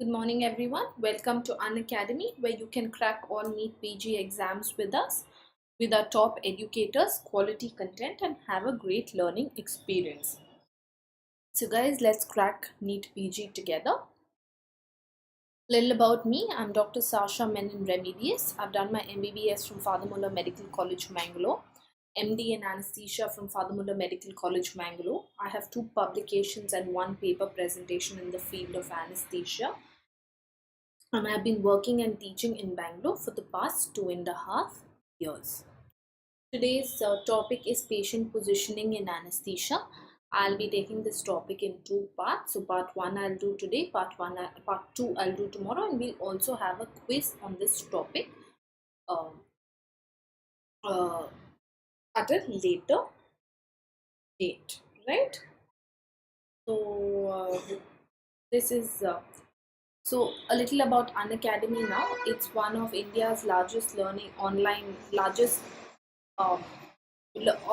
Good morning, everyone. Welcome to Unacademy, where you can crack all NEET PG exams with us, with our top educators, quality content, and have a great learning experience. So, guys, let's crack NEET PG together. Little about me. I'm Dr. Sasha Menon Remedies. I've done my MBBS from Father Muller Medical College, Mangalore. MD in Anesthesia from Father Muller Medical College, Mangalore. I have 2 publications and 1 paper presentation in the field of anesthesia. And I've been working and teaching in Bangalore for the past 2.5 years. Today's topic is patient positioning in anesthesia. I'll be taking this topic in 2 parts. So part 1 I'll do today, part 2 I'll do tomorrow, and we'll also have a quiz on this topic uh, uh, at a later date, right? So this is So a little about Unacademy now. It's one of India's largest um,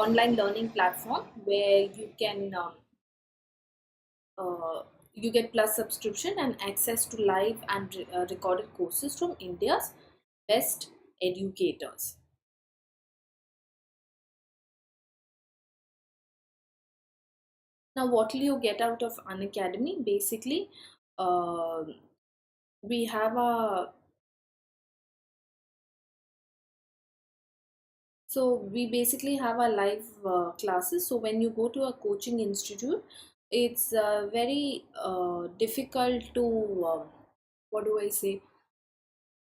online learning platform where you get plus subscription and access to live and recorded courses from India's best educators. Now, what will you get out of Unacademy? Basically, uh, we have a So we basically have our live classes. So when you go to a coaching institute, it's very difficult to what do I say?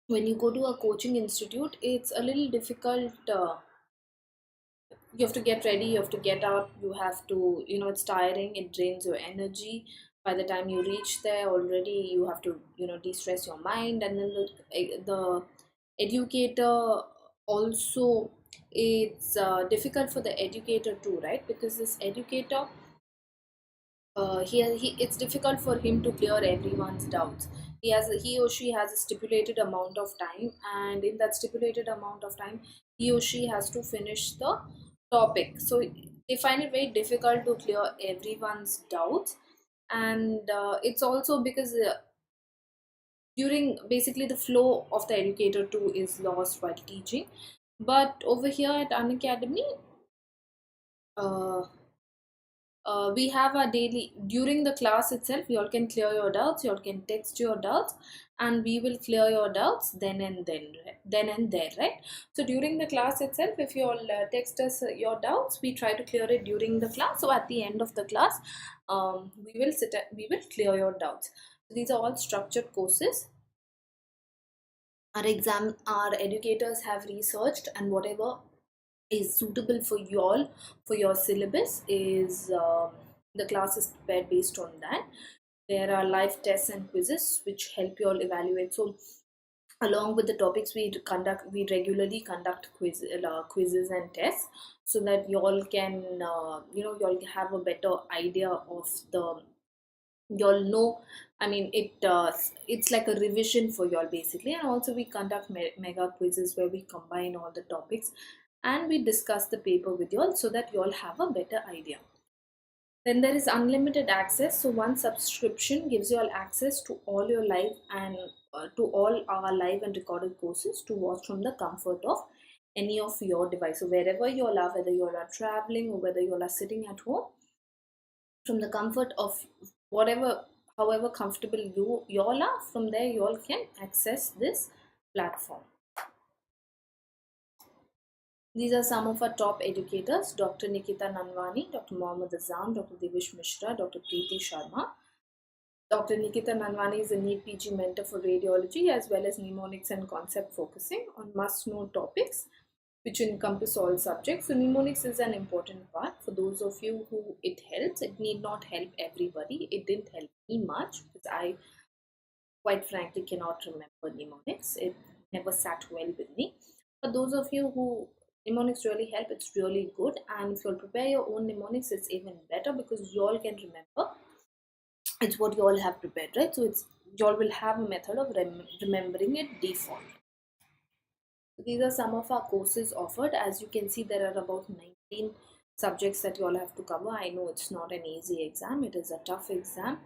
When you go to a coaching institute, it's a little difficult. You have to get ready, you have to get up, you have to, it's tiring, it drains your energy. By the time you reach there, already you have to, de-stress your mind, and then the educator also, it's difficult for the educator too, right? Because this educator, it's difficult for him to clear everyone's doubts. He or she has a stipulated amount of time, and in that stipulated amount of time, he or she has to finish the topic. So they find it very difficult to clear everyone's doubts. And it's also because during basically the flow of the educator too is lost while teaching. But over here at Unacademy, uh, we have a daily, during the class itself, you all can clear your doubts, you all can text your doubts, and we will clear your doubts then and there, right? So during the class itself, if you all text us your doubts, we try to clear it during the class. So at the end of the class, we will clear your doubts. So these are all structured courses. Our educators have researched, and whatever is suitable for you all, for your syllabus, is the class is prepared based on that. There are live tests and quizzes which help you all evaluate. So along with the topics we regularly conduct quizzes and tests, so that you all can you all have a better idea of the, you all know, I mean, it's like a revision for you all basically. And also we conduct mega quizzes where we combine all the topics and we discuss the paper with you all, so that you all have a better idea. Then there is unlimited access. So one subscription gives you all access to all your live and to all our live and recorded courses to watch from the comfort of any of your device. So wherever you all are, whether you all are traveling or whether you all are sitting at home, from the comfort of whatever, however comfortable you all are, from there you all can access this platform. These are some of our top educators: Dr. Nikita Nanwani, Dr. Mohammad Azam, Dr. Devish Mishra, Dr. Preeti Sharma. Dr. Nikita Nanwani is a NEET PG mentor for radiology, as well as mnemonics and concept focusing on must-know topics which encompass all subjects. So mnemonics is an important part for those of you who it helps. It need not help everybody. It didn't help me much because I quite frankly cannot remember mnemonics. It never sat well with me. But those of you who mnemonics really help, it's really good. And if you'll prepare your own mnemonics, it's even better because you all can remember. It's what you all have prepared, right? So it's, you all will have a method of remembering it default. So these are some of our courses offered. As you can see, there are about 19 subjects that you all have to cover. I know it's not an easy exam, it is a tough exam.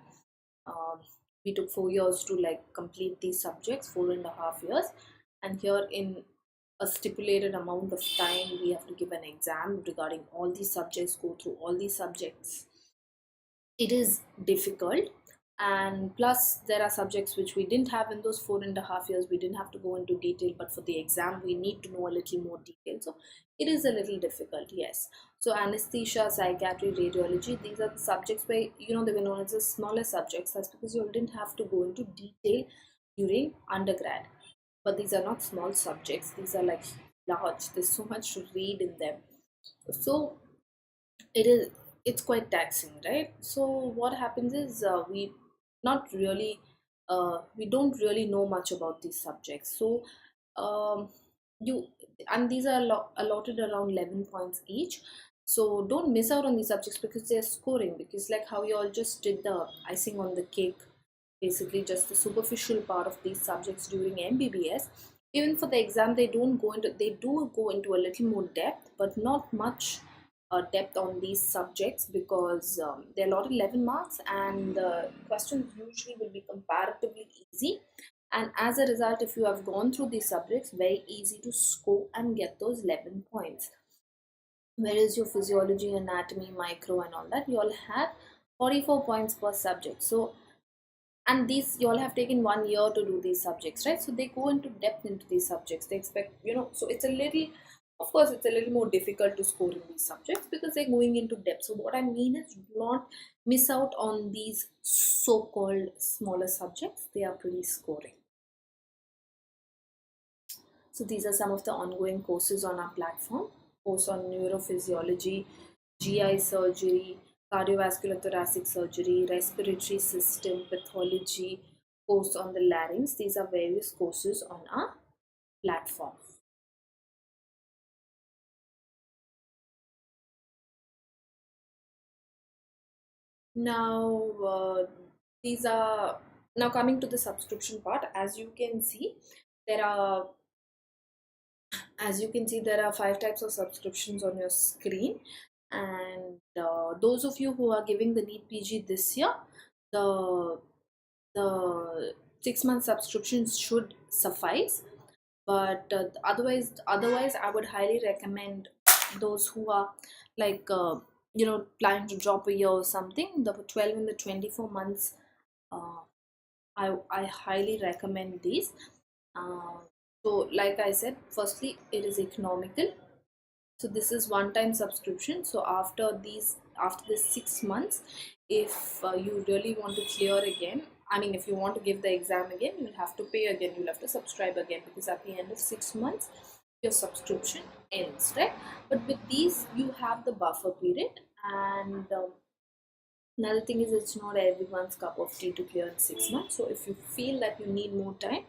Um, we took 4 years to like complete these subjects, 4.5 years. And here in a stipulated amount of time we have to give an exam regarding all these subjects, go through all these subjects. It is difficult. And plus there are subjects which we didn't have in those 4.5 years, we didn't have to go into detail, but for the exam we need to know a little more detail, so it is a little difficult, yes. So anesthesia, psychiatry, radiology, these are the subjects where they were known as the smaller subjects. That's because you didn't have to go into detail during undergrad. But these are not small subjects, these are like large, there's so much to read in them. So it is, it's quite taxing, right? So what happens is not really we don't really know much about these subjects. So um, you and these are allotted around 11 points each. So don't miss out on these subjects because they're scoring, because like how you all just did the icing on the cake, basically just the superficial part of these subjects during MBBS. Even for the exam, they do go into a little more depth, but not much depth on these subjects, because they're allotted 11 marks and the questions usually will be comparatively easy. And as a result, if you have gone through these subjects, very easy to score and get those 11 points. Whereas your physiology, anatomy, micro, and all that, you all have 44 points per subject. So, and these you all have taken 1 year to do these subjects, right? So they go into depth into these subjects, they expect, so it's a little, of course it's a little more difficult to score in these subjects because they're going into depth. So what I mean is, do not miss out on these so-called smaller subjects, they are pretty scoring. So these are some of the ongoing courses on our platform: course on neurophysiology, GI surgery, cardiovascular thoracic surgery, respiratory system pathology, course on the larynx. These are various courses on our platform. Now, these are now coming to the subscription part. There are there are 5 types of subscriptions on your screen. And those of you who are giving the NEET PG this year, the the 6 month subscriptions should suffice. But otherwise I would highly recommend those who are like planning to drop a year or something, the 12 and the 24 months. uh, I highly recommend these. uh, so like I said, firstly it is economical. So this is one time subscription. So after the 6 months, if you really want to clear again, I mean if you want to give the exam again, you'll have to pay again, you'll have to subscribe again, because at the end of 6 months your subscription ends, right? But with these you have the buffer period. And another thing is, it's not everyone's cup of tea to clear in 6 months. So if you feel that you need more time,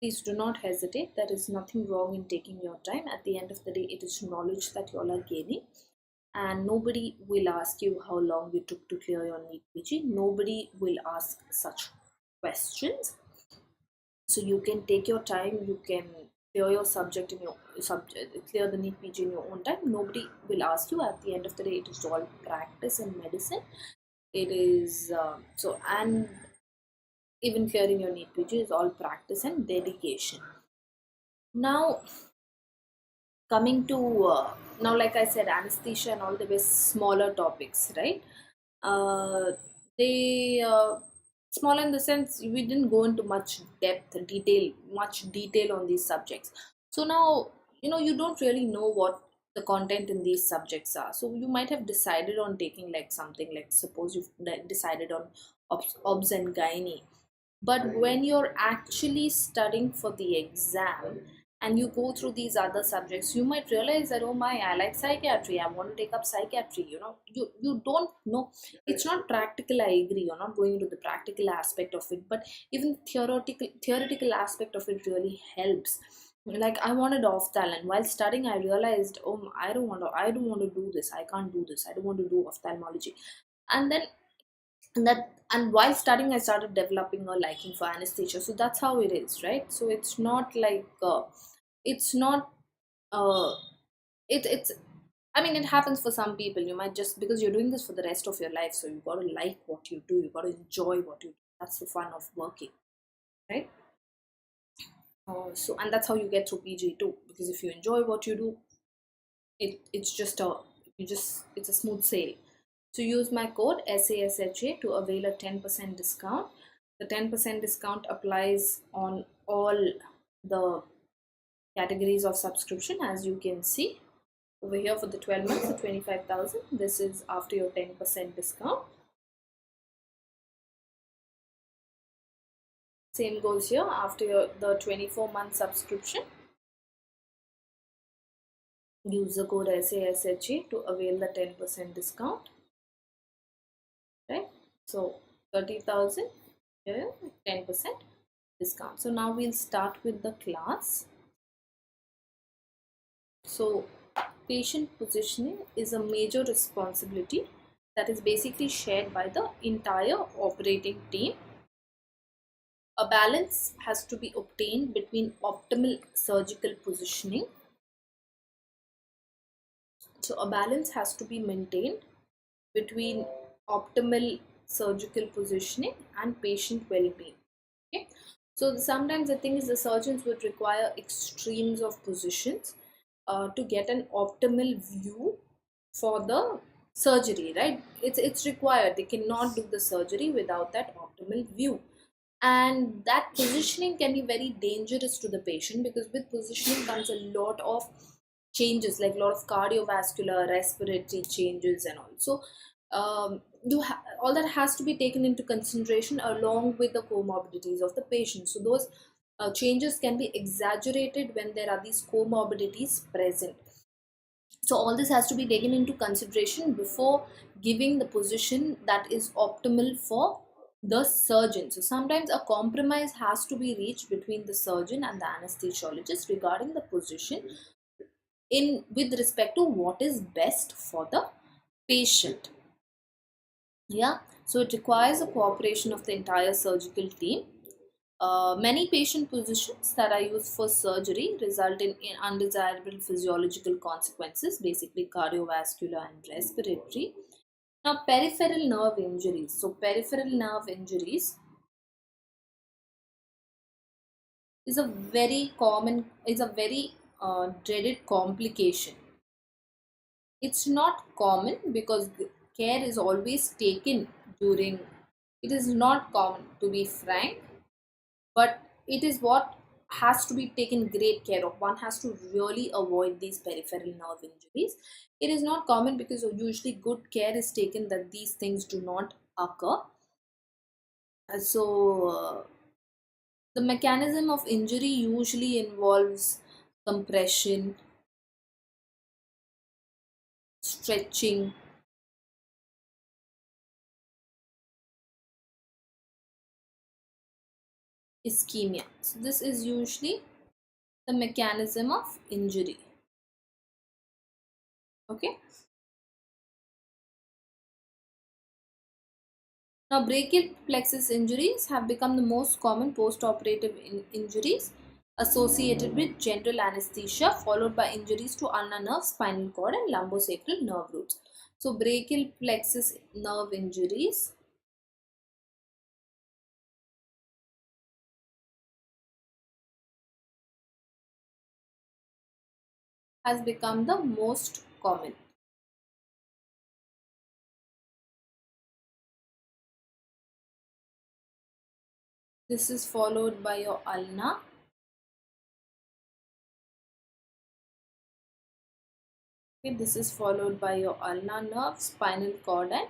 please do not hesitate. There is nothing wrong in taking your time. At the end of the day, it is knowledge that you all are gaining. And nobody will ask you how long you took to clear your NEET PG. Nobody will ask such questions. So you can take your time, you can clear your subject in your subject, clear the NEET PG in your own time. Nobody will ask you. At the end of the day, it is all practice and medicine. It is and even clearing your NEET PG is all practice and dedication. Now, coming to now, like I said, anesthesia and all the best smaller topics, right? uh, they Small in the sense we didn't go into much detail on these subjects. So now, you don't really know what the content in these subjects are. So you might have decided on taking like something, like suppose you've decided on obs and gynae. But when you're actually studying for the exam and you go through these other subjects, you might realize that, oh my, I like psychiatry, I want to take up psychiatry. You don't know. It's not practical, I agree. You're not going into the practical aspect of it, but even theoretical aspect of it really helps. Like I wanted ophthalm, and while studying I realized, oh, I don't want to do this, I can't do this, I don't want to do ophthalmology. And then and while studying I started developing a liking for anesthesia. So that's how it is, right? So it's not like it's not uh it's I mean, it happens for some people. You might just, because you're doing this for the rest of your life, so you got to like what you do, you got to enjoy what you do. That's the fun of working, right? So, and that's how you get through PG too, because if you enjoy what you do, it's just a it's a smooth sail. So use my code SASHA to avail a 10% discount. The 10% discount applies on all the categories of subscription, as you can see over here. For the 12 months, the 25,000, this is after your 10% discount. Same goes here after the 24-month subscription. Use the code SASHA to avail the 10% discount, right? So 30,000 here, 10% discount. So now we'll start with the class. So patient positioning is a major responsibility that is basically shared by the entire operating team. A balance has to be obtained between optimal surgical positioning. So a balance has to be maintained between optimal surgical positioning and patient well-being. Okay, so sometimes the thing is the surgeons would require extremes of positions to get an optimal view for the surgery, right? It's required. They cannot do the surgery without that optimal view, and that positioning can be very dangerous to the patient, because with positioning comes a lot of changes, like a lot of cardiovascular, respiratory changes and all. So all that has to be taken into consideration along with the comorbidities of the patient. So those changes can be exaggerated when there are these comorbidities present. So all this has to be taken into consideration before giving the position that is optimal for the surgeon. So sometimes a compromise has to be reached between the surgeon and the anesthesiologist regarding the position in with respect to what is best for the patient. Yeah, so it requires the cooperation of the entire surgical team. Many patient positions that are used for surgery result in undesirable physiological consequences, basically cardiovascular and respiratory. Now, peripheral nerve injuries. So, peripheral nerve injuries is a very dreaded complication. It's not common because care is always taken during. It is not common, to be frank, but it is what has to be taken great care of. One has to really avoid these peripheral nerve injuries. It is not common because usually good care is taken that these things do not occur. So the mechanism of injury usually involves compression, stretching, ischemia. So this is usually the mechanism of injury. Okay. Now, brachial plexus injuries have become the most common post-operative injuries associated with general anesthesia, followed by injuries to ulnar nerve, spinal cord, and lumbosacral nerve roots. So, brachial plexus nerve injuries has become the most common. This is followed by your ulnar. Okay, this is followed by your ulnar nerve, spinal cord, and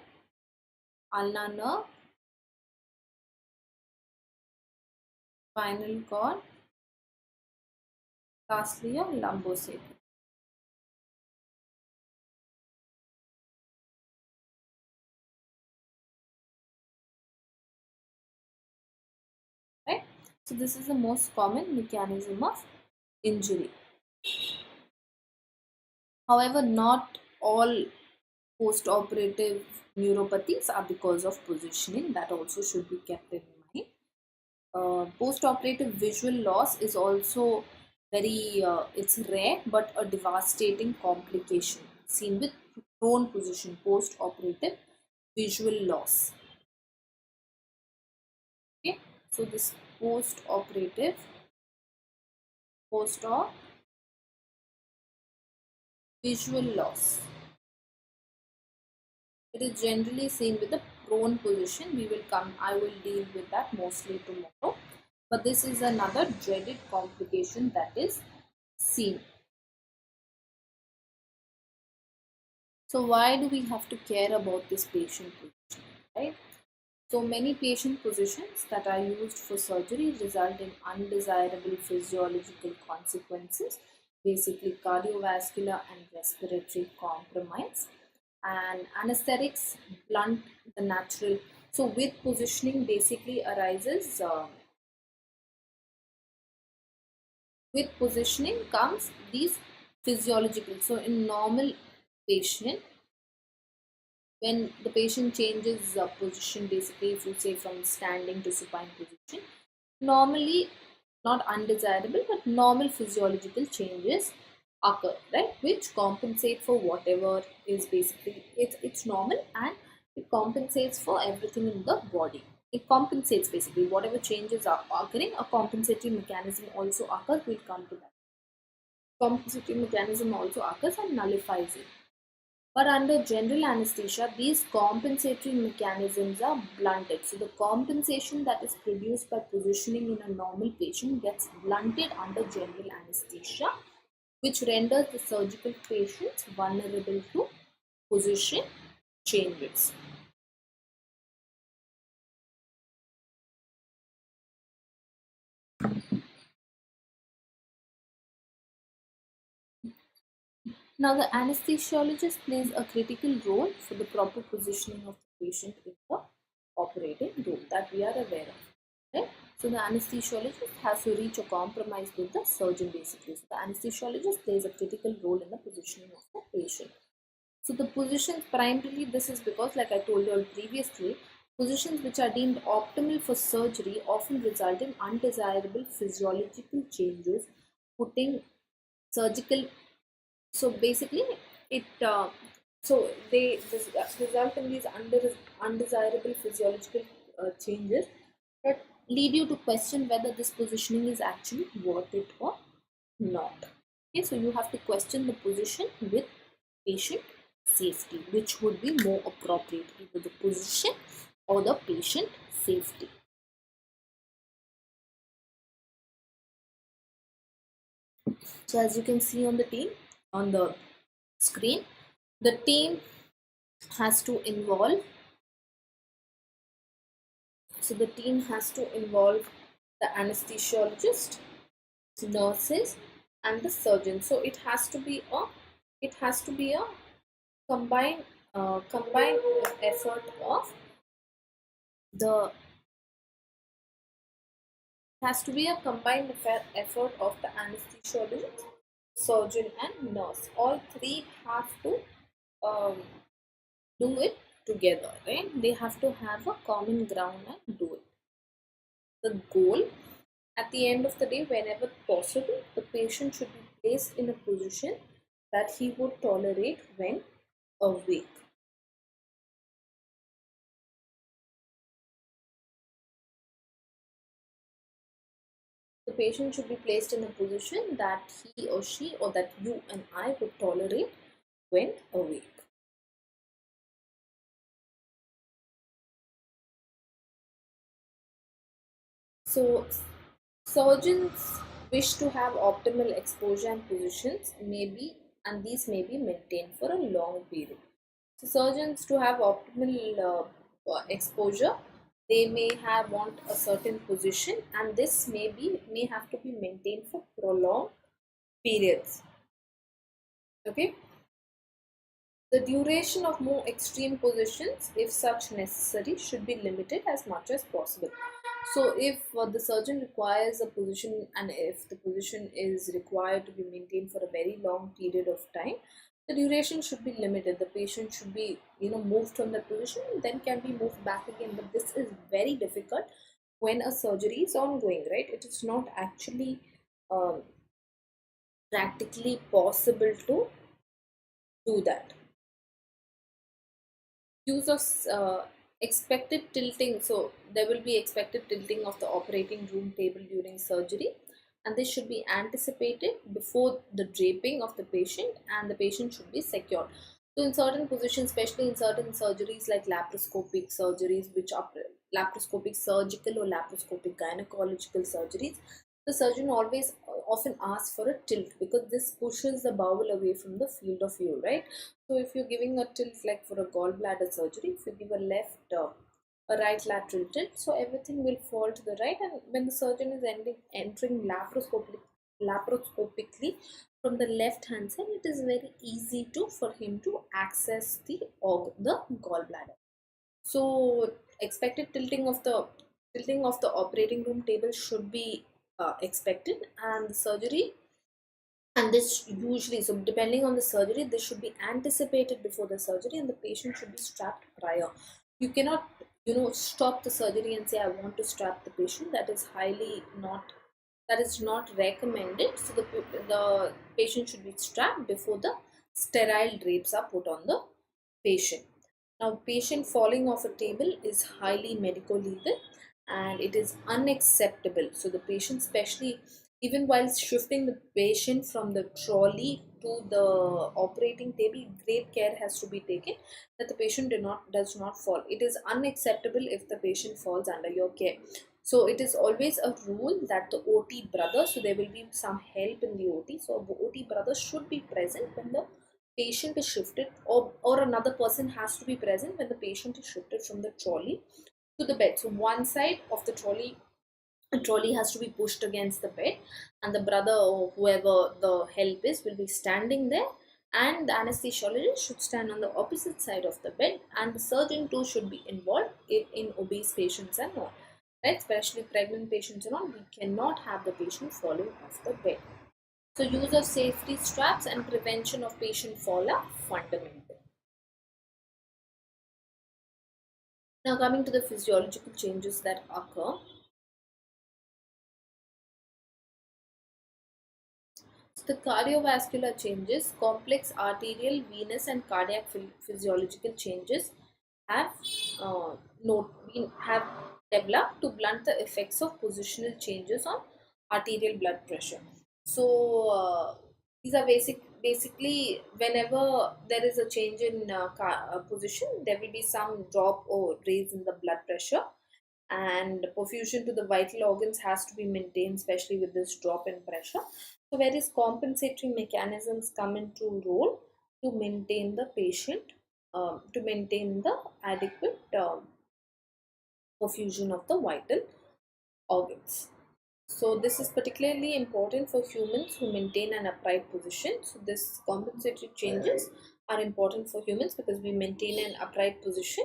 ulnar nerve, spinal cord, lastly your lumbosacral. Right? So this is the most common mechanism of injury. However, not all post-operative neuropathies are because of positioning. That also should be kept in mind. Post-operative visual loss is also it's rare but a devastating complication seen with prone position, post-operative visual loss. So this post-op visual loss. It is generally seen with the prone position. I will deal with that mostly tomorrow. But this is another dreaded complication that is seen. So why do we have to care about this patient position, right? So many patient positions that are used for surgery result in undesirable physiological consequences, basically cardiovascular and respiratory compromise. And anesthetics blunt the natural. So with positioning basically arises, with positioning comes these physiological. So in normal patient, when the patient changes position, basically if you say from standing to supine position, normally not undesirable but normal physiological changes occur, right, which compensate for whatever is basically it's normal, and it compensates for everything in the body. It compensates basically whatever changes are occurring. A compensatory mechanism also occurs. We'll come to that. Compensatory mechanism also occurs and nullifies it. But under general anesthesia, these compensatory mechanisms are blunted. So the compensation that is produced by positioning in a normal patient gets blunted under general anesthesia, which renders the surgical patients vulnerable to position changes. Now, the anesthesiologist plays a critical role for the proper positioning of the patient in the operating room that we are aware of. Right? So, the anesthesiologist has to reach a compromise with the surgeon basically. So, the anesthesiologist plays a critical role in the positioning of the patient. So, the positions primarily, this is because, like I told you all previously, positions which are deemed optimal for surgery often result in undesirable physiological changes, putting surgical, so basically it result in these undesirable physiological changes that lead you to question whether this positioning is actually worth it or not. Okay, so you have to question the position with patient safety, which would be more appropriate, either the position or the patient safety. So as you can see on the screen, the team has to involve So the team has to involve the anesthesiologist, nurses, and the surgeon. So it has to be a combined effort of the has to be a combined effort of the anesthesiologist, surgeon, and nurse. All three have to um, do it together, right? They have to have a common ground and do it. The goal at the end of the day, whenever possible, the patient should be placed in a position that he would tolerate when awake. The patient should be placed in a position that he or she, or that you and I would tolerate when awake. So, surgeons wish to have optimal exposure and positions and these may be maintained for a long period. So, surgeons to have optimal exposure, they may want a certain position, and this may have to be maintained for prolonged periods. Okay. The duration of more extreme positions, if such necessary, should be limited as much as possible. So, if the surgeon requires a position, and if the position is required to be maintained for a very long period of time, the duration should be limited. The patient should be, moved from that position and then can be moved back again. But this is very difficult when a surgery is ongoing, right? It is not actually um, practically possible to do that. Use of Expected tilting, so there will be expected tilting of the operating room table during surgery, and this should be anticipated before the draping of the patient, and the patient should be secured. So in certain positions, especially in certain surgeries like laparoscopic surgeries, which are laparoscopic surgical or laparoscopic gynecological surgeries, the surgeon always often asks for a tilt, because this pushes the bowel away from the field of view, right? So if you're giving a tilt like for a gallbladder surgery, if you give a right lateral tilt, so everything will fall to the right, and when the surgeon is entering laparoscopically from the left hand side, it is very easy for him to access the gallbladder. So expected tilting of the operating room table should be expected, and the surgery, and this usually, so depending on the surgery, this should be anticipated before the surgery, and the patient should be strapped prior. You cannot, stop the surgery and say, I want to strap the patient. That is not recommended. So the patient should be strapped before the sterile drapes are put on the patient. Now, patient falling off a table is highly medico legal, and it is unacceptable. So the patient, especially even while shifting the patient from the trolley to the operating table, great care has to be taken that the patient does not fall. It is unacceptable if the patient falls under your care. So it is always a rule that the OT brother, so there will be some help in the OT. So the OT brother should be present when the patient is shifted, or another person has to be present when the patient is shifted from the trolley to the bed. So one side of the trolley has to be pushed against the bed, and the brother or whoever the help is will be standing there, and the anesthesiologist should stand on the opposite side of the bed, and the surgeon too should be involved in obese patients and all, right? Especially pregnant patients and all, we cannot have the patient falling off the bed. So use of safety straps and prevention of patient fall are fundamental. Now coming to the physiological changes that occur. So the cardiovascular changes, complex arterial, venous and cardiac physiological changes have have developed to blunt the effects of positional changes on arterial blood pressure. So these are basically whenever there is a change in position, there will be some drop or raise in the blood pressure, and perfusion to the vital organs has to be maintained, especially with this drop in pressure. So various compensatory mechanisms come into role to maintain the patient, to maintain the adequate perfusion of the vital organs. So this is particularly important for humans who maintain an upright position. So this compensatory changes are important for humans because we maintain an upright position,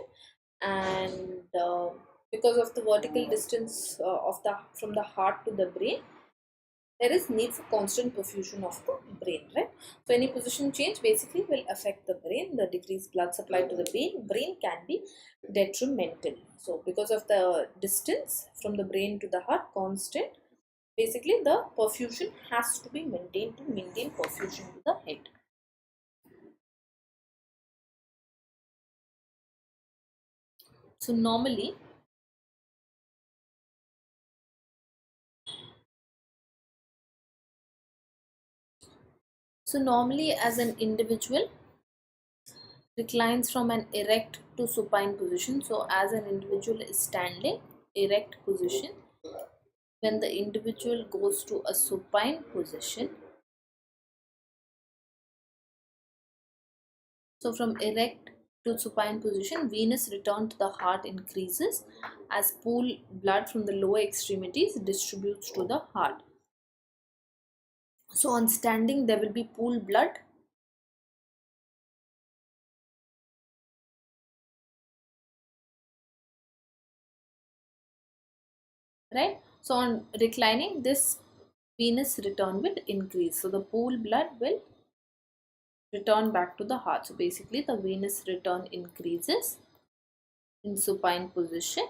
and because of the vertical distance of the from the heart to the brain, there is need for constant perfusion of the brain, right? So any position change basically will affect the brain. The decreased blood supply to the brain can be detrimental. So because of the distance from the brain to the heart constant, basically the perfusion has to be maintained to maintain perfusion to the head. So normally as an individual reclines from an erect to supine position. So as an individual is standing, erect position, when the individual goes to a supine position, so from erect to supine position, venous return to the heart increases as pool blood from the lower extremities distributes to the heart. So on standing, there will be pool blood, right? So on reclining, this venous return will increase. So the pool blood will return back to the heart. So basically the venous return increases in supine position.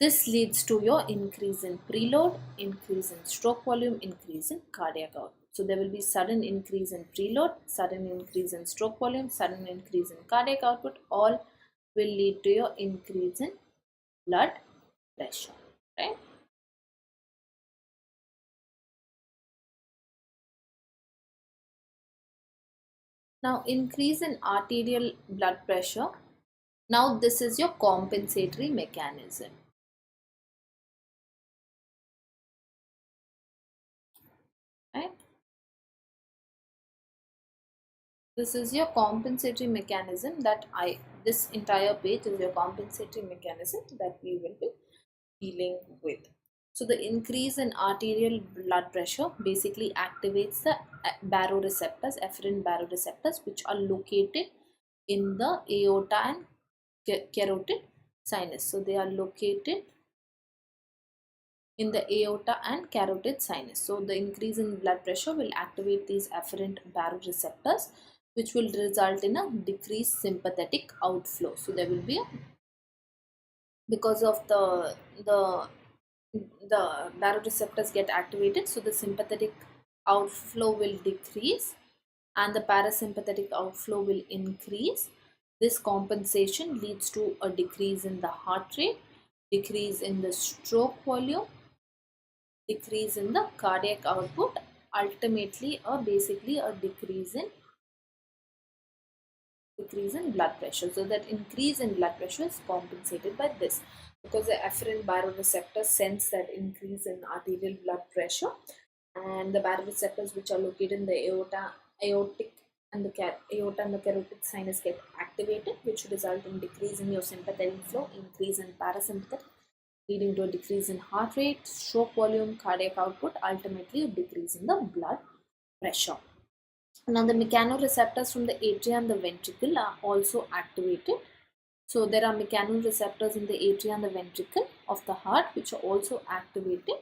This leads to your increase in preload, increase in stroke volume, increase in cardiac output. So there will be sudden increase in preload, sudden increase in stroke volume, sudden increase in cardiac output, all will lead to your increase in blood pressure, right? Now, increase in arterial blood pressure. Now, this is your compensatory mechanism, right? This is your compensatory mechanism this entire page is your compensatory mechanism that we will be dealing with. So the increase in arterial blood pressure basically activates the baroreceptors, afferent baroreceptors, which are located in the aorta and carotid sinus. So they are located in the aorta and carotid sinus. So the increase in blood pressure will activate these afferent baroreceptors, which will result in a decreased sympathetic outflow. So there will be because of the baroreceptors get activated, so the sympathetic outflow will decrease and the parasympathetic outflow will increase. This compensation leads to a decrease in the heart rate, decrease in the stroke volume, decrease in the cardiac output, ultimately or basically a decrease in blood pressure. So that increase in blood pressure is compensated by this, because the afferent baroreceptors sense that increase in arterial blood pressure, and the baroreceptors which are located in the aortic and the aorta and the carotid sinus get activated, which result in decrease in your sympathetic flow, increase in parasympathetic, leading to a decrease in heart rate, stroke volume, cardiac output, ultimately a decrease in the blood pressure. Now the mechanoreceptors from the atria and the ventricle are also activated. So there are mechanoreceptors in the atria and the ventricle of the heart which are also activated.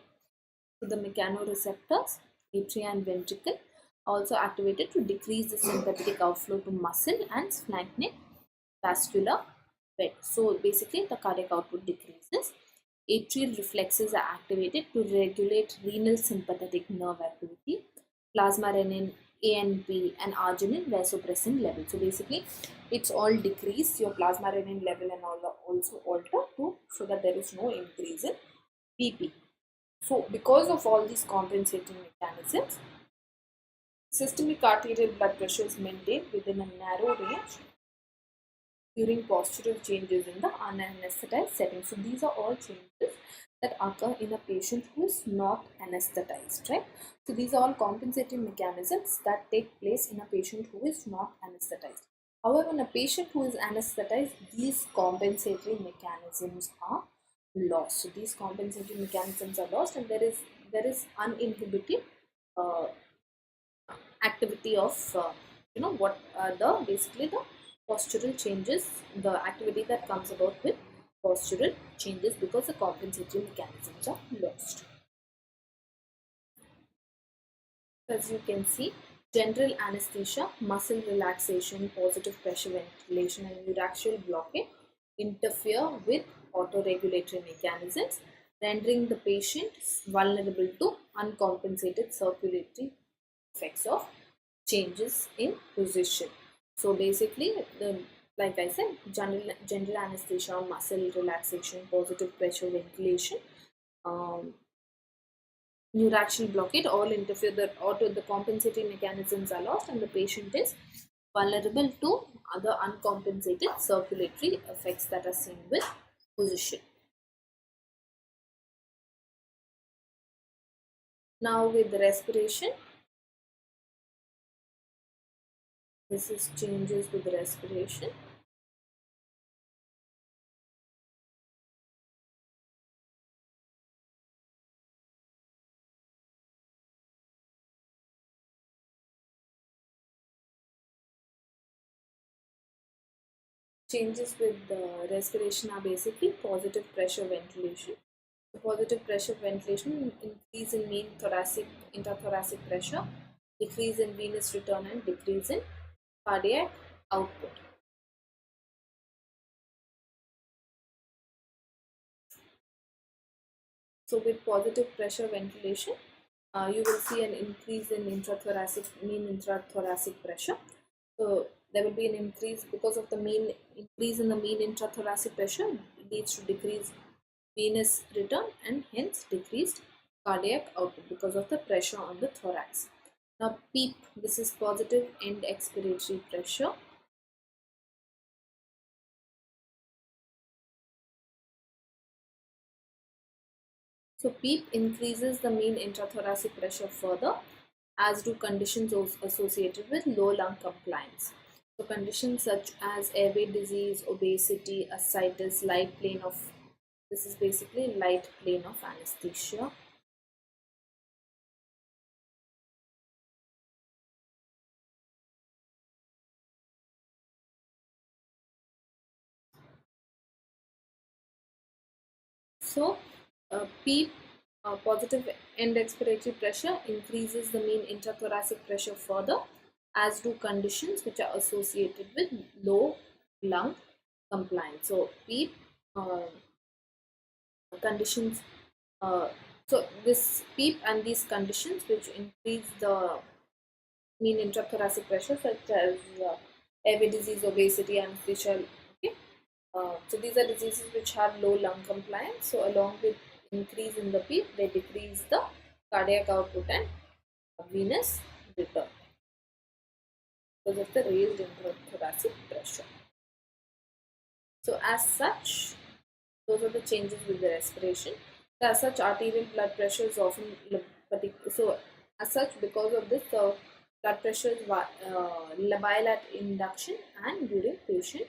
So the mechanoreceptors, atria and ventricle, are also activated to decrease the sympathetic outflow to muscle and splanchnic vascular bed. So basically the cardiac output decreases. Atrial reflexes are activated to regulate renal sympathetic nerve activity, plasma renin, ANP and arginine vasopressin level. So basically it's all decrease your plasma renin level and all also alter to so that there is no increase in BP. So because of all these compensating mechanisms, systemic arterial blood pressure is maintained within a narrow range during postural changes in the unanesthetized setting. So these are all changes that occur in a patient who is not anesthetized, right? So these are all compensating mechanisms that take place in a patient who is not anesthetized. However, in a patient who is anesthetized, these compensatory mechanisms are lost. So these compensatory mechanisms are lost, and there is uninhibited uh, activity of what the basically the postural changes, the activity that comes about with postural changes, because the compensatory mechanisms are lost. As you can see, general anesthesia, muscle relaxation, positive pressure ventilation and neuraxial blockade interfere with autoregulatory mechanisms, rendering the patient vulnerable to uncompensated circulatory effects of changes in position. So basically, like I said, general anesthesia, muscle relaxation, positive pressure ventilation, um, neuraxial blockade all interfere. The compensating mechanisms are lost, and the patient is vulnerable to other uncompensated circulatory effects that are seen with position. Now with the respiration, this is changes with respiration. Changes with the respiration are basically positive pressure ventilation. The positive pressure ventilation, increase in mean thoracic intrathoracic pressure, decrease in venous return and decrease in cardiac output. So with positive pressure ventilation, you will see an increase in mean intrathoracic pressure. So there will be an increase because of the mean increase in the mean intrathoracic pressure leads to decreased venous return and hence decreased cardiac output because of the pressure on the thorax. Now PEEP, this is positive end expiratory pressure. So PEEP increases the mean intrathoracic pressure further, as do conditions associated with low lung compliance. So conditions such as airway disease, obesity, ascites, light plane of, this is basically light plane of anesthesia. So PEEP, positive end expiratory pressure, increases the mean intrathoracic pressure further, as do conditions which are associated with low lung compliance. So PEEP conditions, uh, so this PEEP and these conditions which increase the mean intrathoracic pressure, such as airway disease, obesity, and facial. Okay, so these are diseases which have low lung compliance. So along with increase in the PEEP, they decrease the cardiac output and venous return because of the raised intrathoracic pressure. So as such, those are the changes with the respiration. So as such, arterial blood pressure is often so as such, because of this, the blood pressure is labile at induction and during patient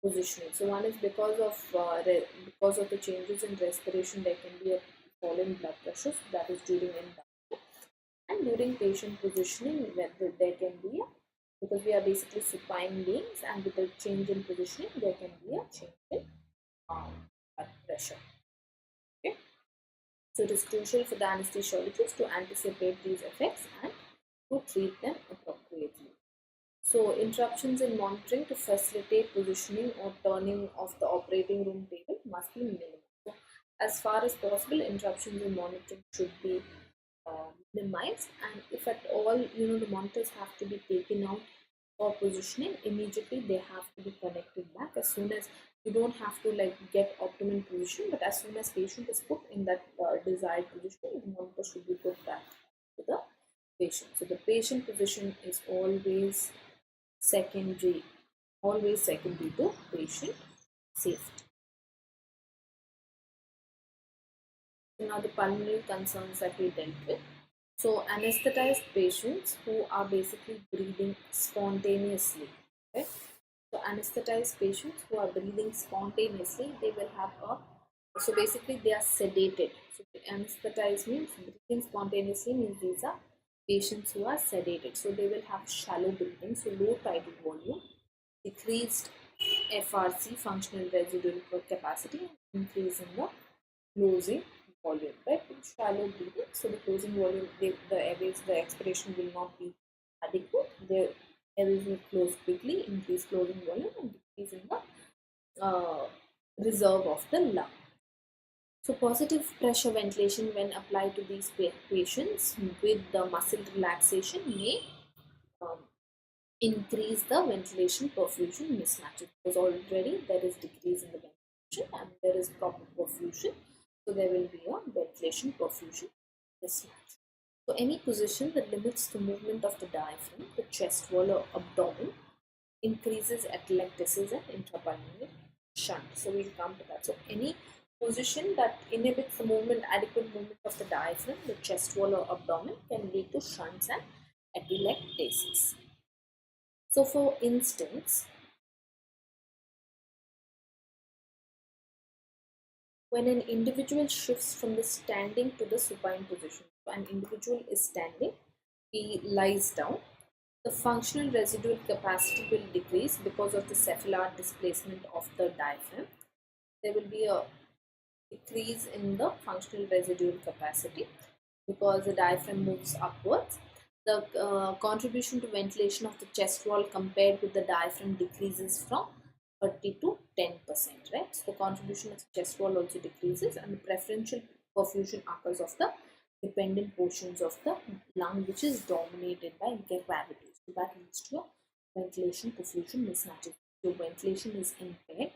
positioning. So one is because of the changes in respiration, there can be a fall in blood pressure. So that is during induction, and during patient positioning, there can be a, because we are basically supine beings, and with the change in positioning, there can be a change in blood pressure. Okay, so it is crucial for the anesthesiologist to anticipate these effects and to treat them appropriately. So interruptions in monitoring to facilitate positioning or turning of the operating room table must be minimal. So as far as possible, interruptions in monitoring should be minimized, and if at all, the monitors have to be taken out for positioning, immediately they have to be connected back. As soon as, you don't have to like get optimum position, but as soon as patient is put in that desired position, the monitor should be put back to the patient. So the patient position is secondary always secondary to patient safety. So now the pulmonary concerns that we dealt with. So anesthetized patients who are basically breathing spontaneously, right? So anesthetized patients who are breathing spontaneously, they will have a, so basically they are sedated. So anesthetized means breathing spontaneously means these are patients who are sedated. So they will have shallow breathing, so low tidal volume, decreased FRC, functional residual capacity, and increase in the closing volume, right? Shallow breathing, so the closing volume, the airways, the expiration will not be adequate. The airways will close quickly, increase closing volume, and decrease in the reserve of the lung. So positive pressure ventilation when applied to these patients with the muscle relaxation may um, increase the ventilation perfusion mismatch, because already there is decrease in the ventilation and there is proper perfusion, so there will be a ventilation perfusion mismatch. So any position that limits the movement of the diaphragm, the chest wall or abdomen, increases atelectasis and intrapulmonary shunt. So we'll come to that. So any position that inhibits the movement, adequate movement of the diaphragm, the chest wall or abdomen, can lead to shunts and atelectasis. So for instance, when an individual shifts from the standing to the supine position, so an individual is standing, he lies down, the functional residual capacity will decrease because of the cephalad displacement of the diaphragm. There will be a decrease in the functional residual capacity because the diaphragm moves upwards. The contribution to ventilation of the chest wall compared with the diaphragm decreases from 30 to 10%, right? So the contribution of the chest wall also decreases, and the preferential perfusion occurs of the dependent portions of the lung, which is dominated by gravity. So that leads to a ventilation perfusion mismatches. So ventilation is impaired,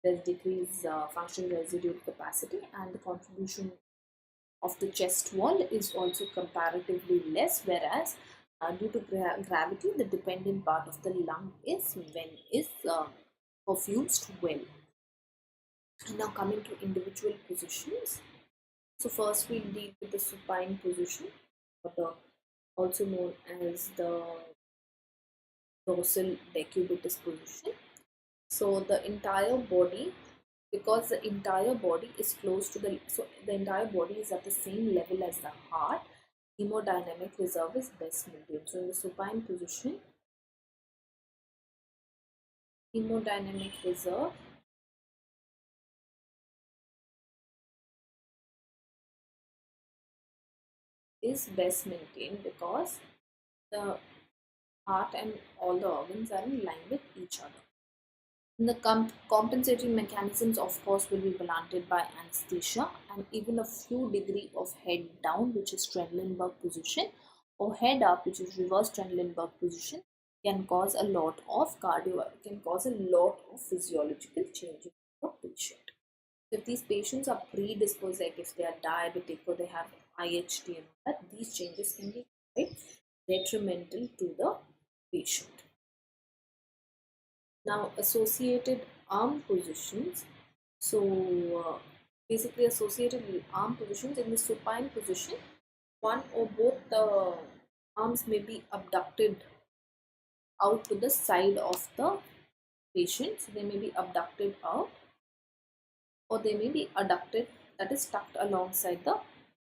there's decreased functional residual capacity, and the contribution of the chest wall is also comparatively less, whereas due to gravity, the dependent part of the lung is perfused well. And now coming to individual positions. So first we'll deal with the supine position, or also known as the dorsal decubitus position. So the entire body, because the entire body is close to the entire body is at the same level as the heart, hemodynamic reserve is best maintained. So in the supine position, hemodynamic reserve is best maintained because the heart and all the organs are in line with each other. And the compensating mechanisms, of course, will be blunted by anesthesia, and even a few degree of head down, which is Trendelenburg position, or head up, which is reverse Trendelenburg position, can cause a lot of physiological changes for the patient. If these patients are predisposed, like if they are diabetic or they have IHT and all that, these changes can be quite detrimental to the patient. Now, associated arm positions. So, basically, associated arm positions in the supine position, one or both the arms may be abducted out to the side of the patient. So, they may be abducted out, or they may be adducted, that is tucked alongside the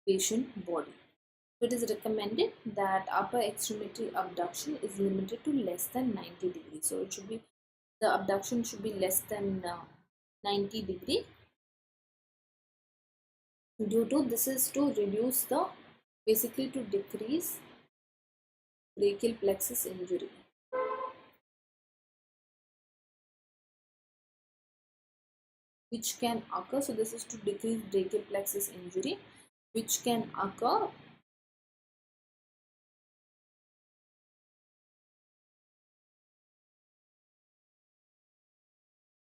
patient body. So, it is recommended that upper extremity abduction is limited to less than 90 degrees. So, the abduction should be less than 90 degree. Due to this is to reduce the, basically to decrease brachial plexus injury. Which can occur, so this is to decrease brachial plexus injury, which can occur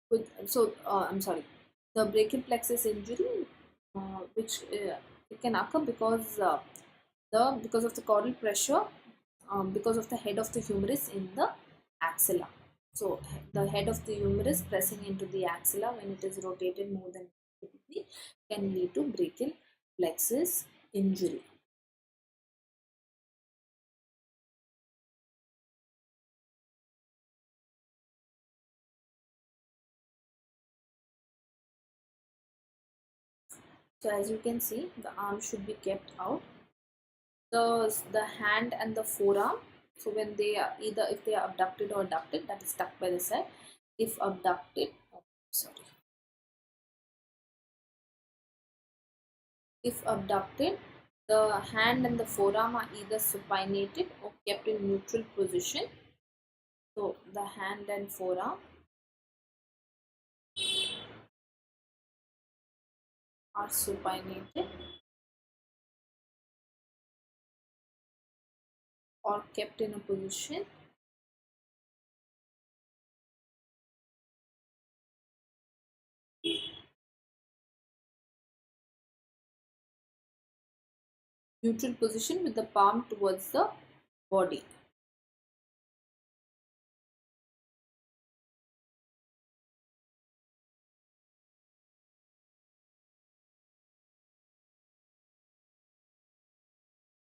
with, I'm sorry, the brachial plexus injury, which it can occur because because of the caudal pressure, because of the head of the humerus in the axilla. So the head of the humerus pressing into the axilla when it is rotated more than 90 degree can lead to brachial plexus injury. So as you can see, the arm should be kept out. The hand and the forearm, so when they are either, if they are abducted or adducted, that is stuck by the side. If abducted, sorry, if abducted, the hand and the forearm are either supinated or kept in neutral position. So the hand and forearm are supinated or kept in a position neutral position with the palm towards the body.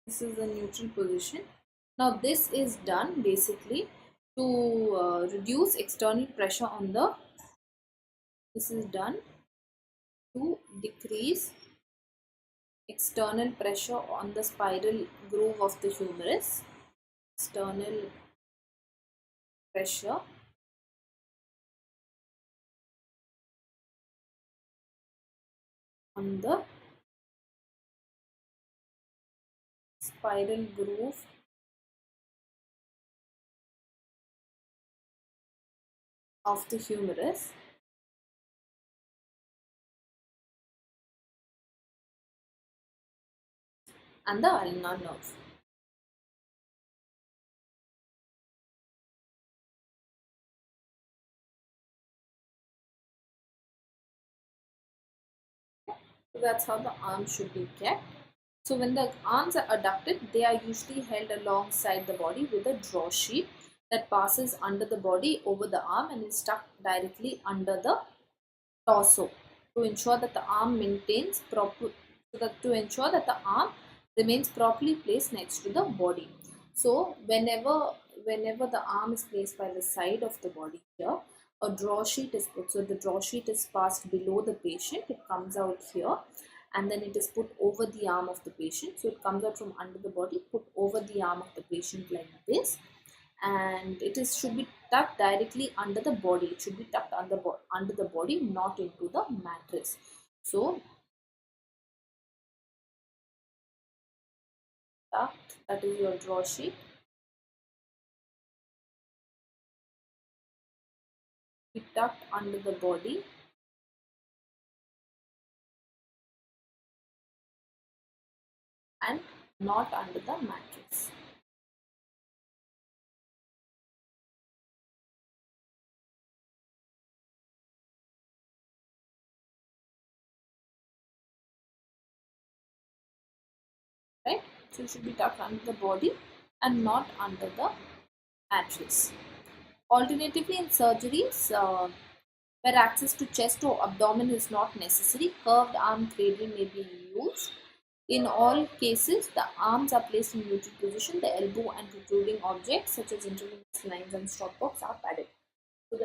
This is the neutral position. Now this is done basically to reduce external pressure on the, this is done to decrease external pressure on the spiral groove of the humerus. External pressure on the spiral groove of the humerus and the ulnar nerve. So that's how the arms should be kept. So when the arms are adducted, they are usually held alongside the body with a draw sheet that passes under the body over the arm and is stuck directly under the torso to ensure that the arm maintains proper to ensure that the arm remains properly placed next to the body. So whenever the arm is placed by the side of the body here, a draw sheet is put. So the draw sheet is passed below the patient, it comes out here, and then it is put over the arm of the patient. So it comes out from under the body, put over the arm of the patient like this, and it is should be tucked directly under the body. It should be tucked under the body, not into the mattress. So tucked, that is your draw sheet, be tucked under the body and not under the mattress. Right? So it should be tucked under the body and not under the mattress. Alternatively, in surgeries where access to chest or abdomen is not necessary, curved arm cradle may be used. In all cases, the arms are placed in neutral position. The elbow and protruding objects such as intravenous lines and stopcocks are padded. So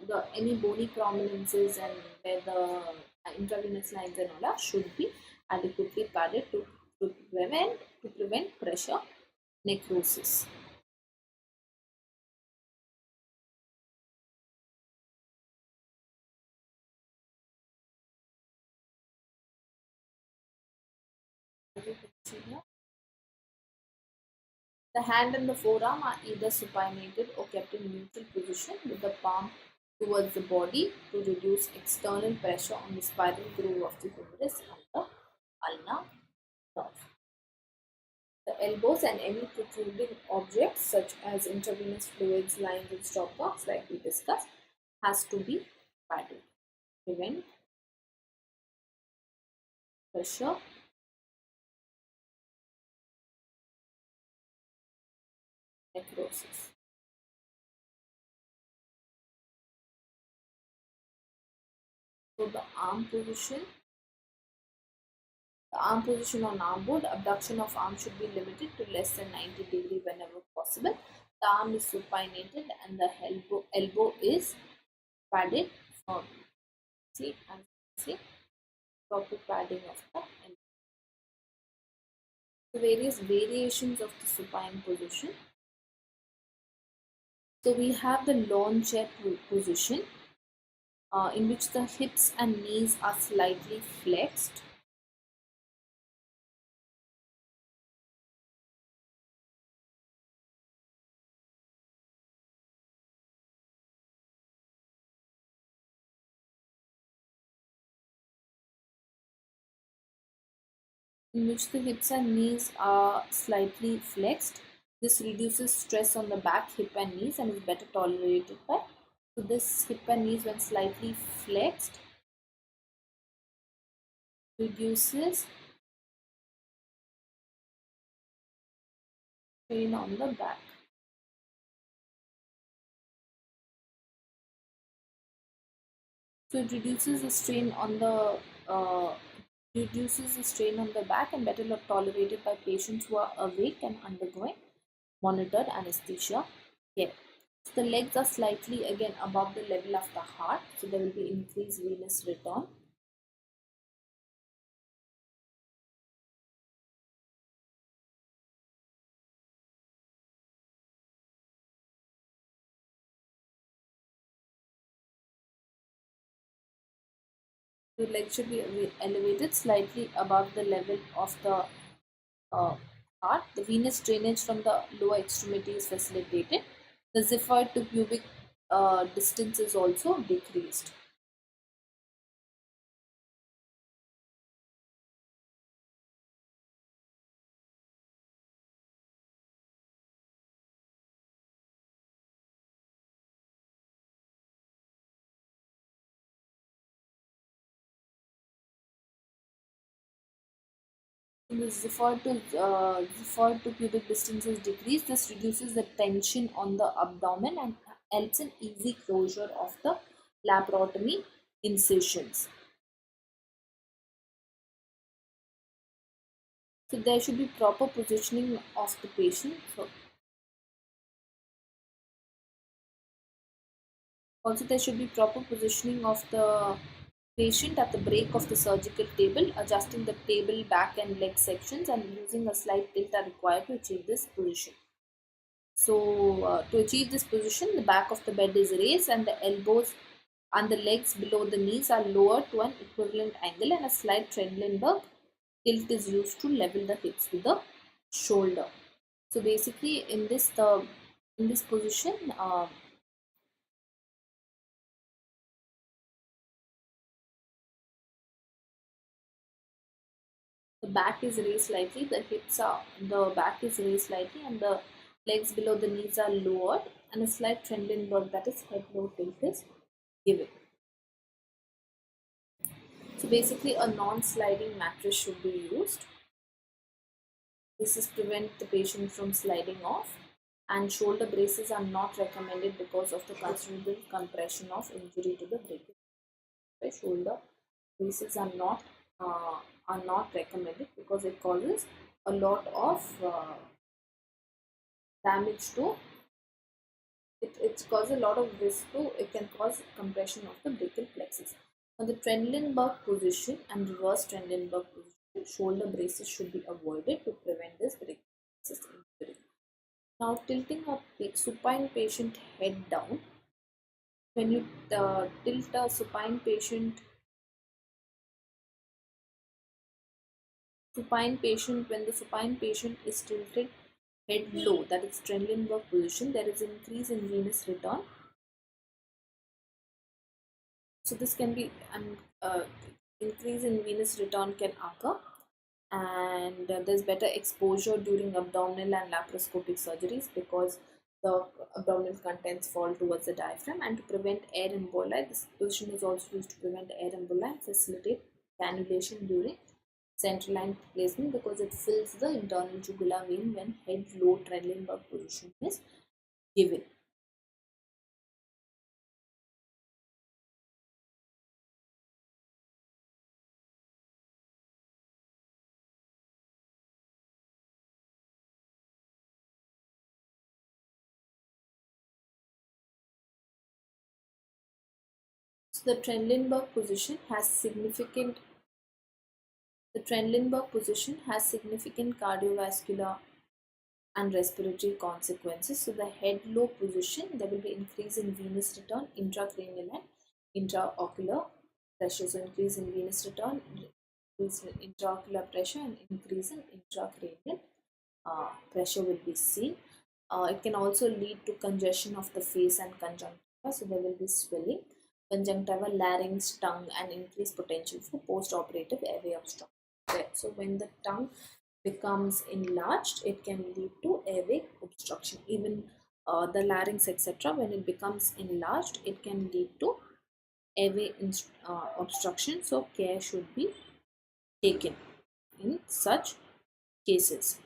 the any bony prominences and where the intravenous lines and all are should be adequately padded to prevent pressure necrosis. As you can see here, the hand and the forearm are either supinated or kept in neutral position with the palm towards the body to reduce external pressure on the spiral groove of the humerus and the ulnar nerve. The elbows and any protruding objects such as intravenous fluids, lines and stopcocks like we discussed has to be padded. Prevent pressure necrosis. So the arm position on armboard, abduction of arm should be limited to less than 90 degrees whenever possible. The arm is supinated and the elbow is padded firmly. See, and see proper padding of the elbow. The various variations of the supine position. So we have the lawn chair position, in which the hips and knees are slightly flexed. In which the hips and knees are slightly flexed. This reduces stress on the back, hip and knees and is better tolerated by. So this hip and knees when slightly flexed reduces strain on the back. So it reduces the strain on the back and better tolerated by patients who are awake and undergoing monitored anesthesia care. So the legs are slightly again above the level of the heart, so there will be increased venous return. The legs should be elevated slightly above the level of the uh, heart. The venous drainage from the lower extremity is facilitated. The xiphoid to pubic distance is also decreased. The ziphoid to pubic distance is decreased. This reduces the tension on the abdomen and helps in easy closure of the laparotomy incisions. So there should be proper positioning of the patient. So also there should be proper positioning of the patient at the break of the surgical table. Adjusting the table back and leg sections and using a slight tilt are required to achieve this position. So to achieve this position, the back of the bed is raised and the elbows and the legs below the knees are lowered to an equivalent angle, and a slight Trendelenburg tilt is used to level the hips with the shoulder. So basically in this position, the back is raised slightly, the back is raised slightly, and the legs below the knees are lowered, and a slight Trendelenburg, that is head low tilt, is given. So basically a non-sliding mattress should be used. This is prevent the patient from sliding off, and shoulder braces are not recommended because of the considerable compression of injury to the brachial. Shoulder braces are not recommended because it causes a lot of damage to it causes a lot of risk to it can cause compression of the brachial plexus. On the Trendelenburg position and reverse Trendelenburg position, shoulder braces should be avoided to prevent this brachial plexus injury. Now tilting a supine patient head down. When you tilt a supine patient when the supine patient is tilted head low, that is Trendelenburg position, there is increase in venous return. So this can be an increase in venous return can occur, and there's better exposure during abdominal and laparoscopic surgeries because the abdominal contents fall towards the diaphragm. And to prevent air emboli, this position is also used to prevent air emboli and facilitate cannulation during central line placement because it fills the internal jugular vein when head low Trendelenburg position is given. So the Trendelenburg position has significant cardiovascular and respiratory consequences. So the head low position, there will be increase in venous return, intracranial and intraocular pressure. So increase in venous return, increase in intraocular pressure, and increase in intracranial pressure will be seen. It can also lead to congestion of the face and conjunctiva, so there will be swelling, conjunctiva, larynx, tongue, and increased potential for post-operative airway obstruction. So when the tongue becomes enlarged, it can lead to airway obstruction. Even the larynx, etc., when it becomes enlarged, it can lead to airway obstruction. So care should be taken in such cases.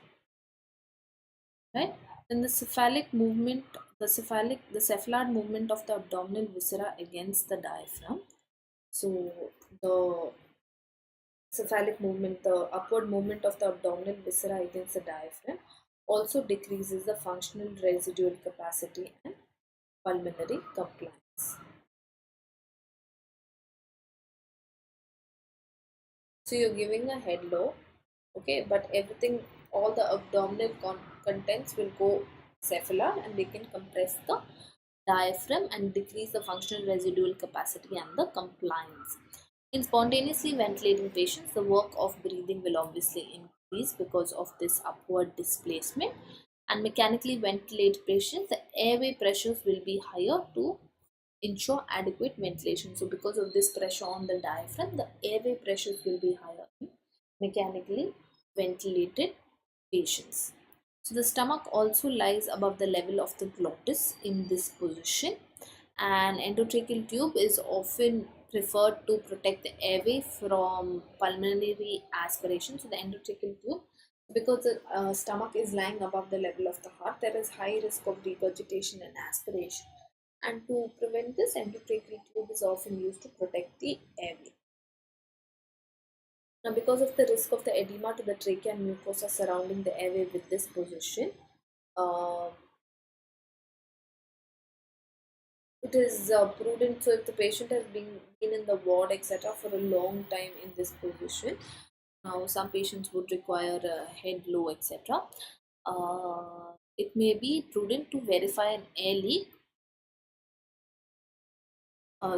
Right? Then the cephalic movement, the cephalad movement of the abdominal viscera against the diaphragm. So the cephalic movement, the upward movement of the abdominal viscera against the diaphragm also decreases the functional residual capacity and pulmonary compliance. So you're giving a head low, okay, but everything, all the abdominal contents will go cephalad and they can compress the diaphragm and decrease the functional residual capacity and the compliance. In spontaneously ventilating patients, the work of breathing will obviously increase because of this upward displacement. And mechanically ventilate patients, the airway pressures will be higher to ensure adequate ventilation. So because of this pressure on the diaphragm, the airway pressures will be higher in mechanically ventilated patients. So the stomach also lies above the level of the glottis in this position, and endotracheal tube is often preferred to protect the airway from pulmonary aspiration. So the endotracheal tube, because the stomach is lying above the level of the heart, there is high risk of regurgitation and aspiration. And to prevent this, endotracheal tube is often used to protect the airway. Now, because of the risk of the edema to the trachea and mucosa surrounding the airway with this position, uh, it is prudent. So, if the patient has been in the ward, etc., for a long time in this position, now some patients would require a head low, etc. It may be prudent to verify an air leak.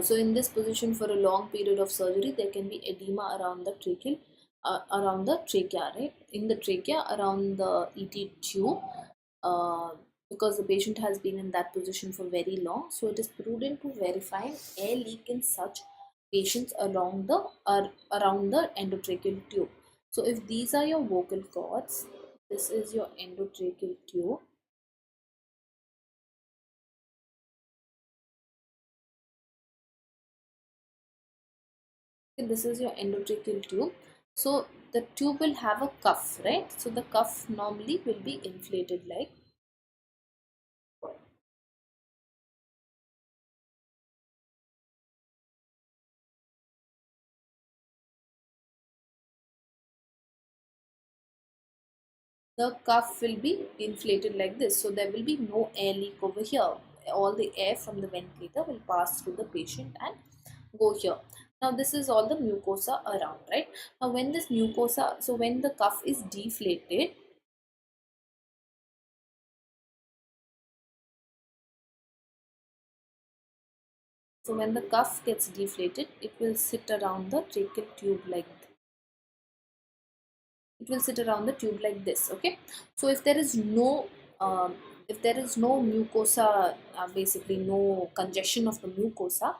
So in this position for a long period of surgery, there can be edema around the tracheal, around the trachea, right? In the trachea, around the ET tube, uh, because the patient has been in that position for very long. So it is prudent to verify an air leak in such patients around the endotracheal tube. So if these are your vocal cords, this is your endotracheal tube. This is your endotracheal tube. So the tube will have a cuff, right? So the cuff normally will be inflated like the cuff will be inflated like this. So there will be no air leak over here. All the air from the ventilator will pass through the patient and go here. Now this is all the mucosa around, right? Now when this mucosa, so when the cuff is deflated, so when the cuff gets deflated, it will sit around the tracheal tube like this. It will sit around the tube like this. Okay, so if there is no mucosa, basically no congestion of the mucosa,